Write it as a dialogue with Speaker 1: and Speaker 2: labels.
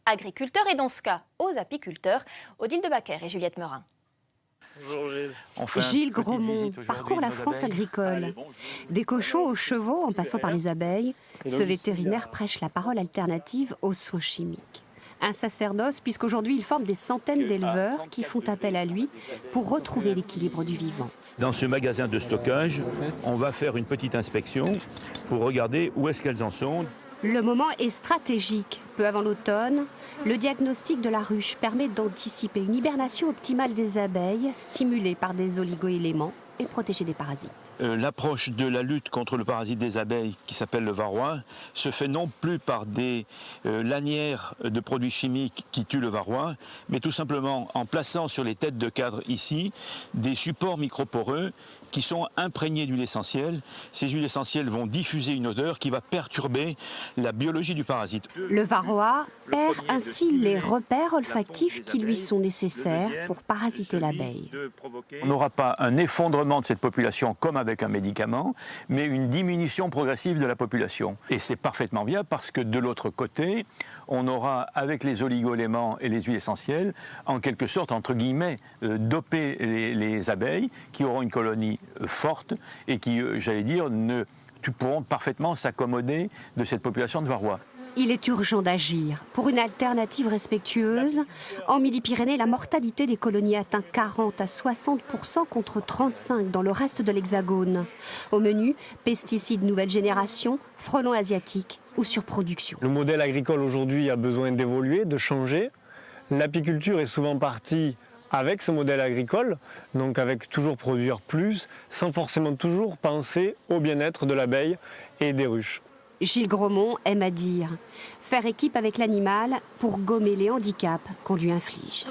Speaker 1: agriculteurs et dans ce cas aux apiculteurs. Odile Debacker et Juliette Merin.
Speaker 2: Bonjour Gilles.
Speaker 3: Gilles Grosmont parcourt la France agricole. Des cochons aux chevaux en passant par les abeilles, ce vétérinaire prêche la parole alternative aux soins chimiques. Un sacerdoce puisqu'aujourd'hui il forme des centaines d'éleveurs qui font appel à lui pour retrouver l'équilibre du vivant.
Speaker 4: Dans ce magasin de stockage, on va faire une petite inspection pour regarder où est-ce qu'elles en sont.
Speaker 3: Le moment est stratégique. Peu avant l'automne, le diagnostic de la ruche permet d'anticiper une hibernation optimale des abeilles, stimulée par des oligoéléments et protégée des parasites.
Speaker 4: L'approche de la lutte contre le parasite des abeilles, qui s'appelle le varroa, se fait non plus par des lanières de produits chimiques qui tuent le varroa, mais tout simplement en plaçant sur les têtes de cadre ici des supports microporeux qui sont imprégnés d'huile essentielle. Ces huiles essentielles vont diffuser une odeur qui va perturber la biologie du parasite.
Speaker 3: Le varroa perd ainsi les repères olfactifs qui lui sont nécessaires pour parasiter l'abeille.
Speaker 4: On n'aura pas un effondrement de cette population comme avec un médicament, mais une diminution progressive de la population. Et c'est parfaitement bien parce que de l'autre côté, on aura avec les oligoéléments et les huiles essentielles, en quelque sorte, entre guillemets, doper les abeilles qui auront une colonie forte et qui, j'allais dire, pourront parfaitement s'accommoder de cette population de varroa.
Speaker 3: Il est urgent d'agir. Pour une alternative respectueuse, en Midi-Pyrénées, la mortalité des colonies atteint 40 à 60% contre 35% dans le reste de l'Hexagone. Au menu, pesticides nouvelle génération, frelons asiatiques ou surproduction.
Speaker 2: Le modèle agricole aujourd'hui a besoin d'évoluer, de changer. L'apiculture est souvent partie avec ce modèle agricole, donc avec toujours produire plus, sans forcément toujours penser au bien-être de l'abeille et des ruches.
Speaker 3: Gilles Grosmont aime à dire « faire équipe avec l'animal pour gommer les handicaps qu'on lui inflige ».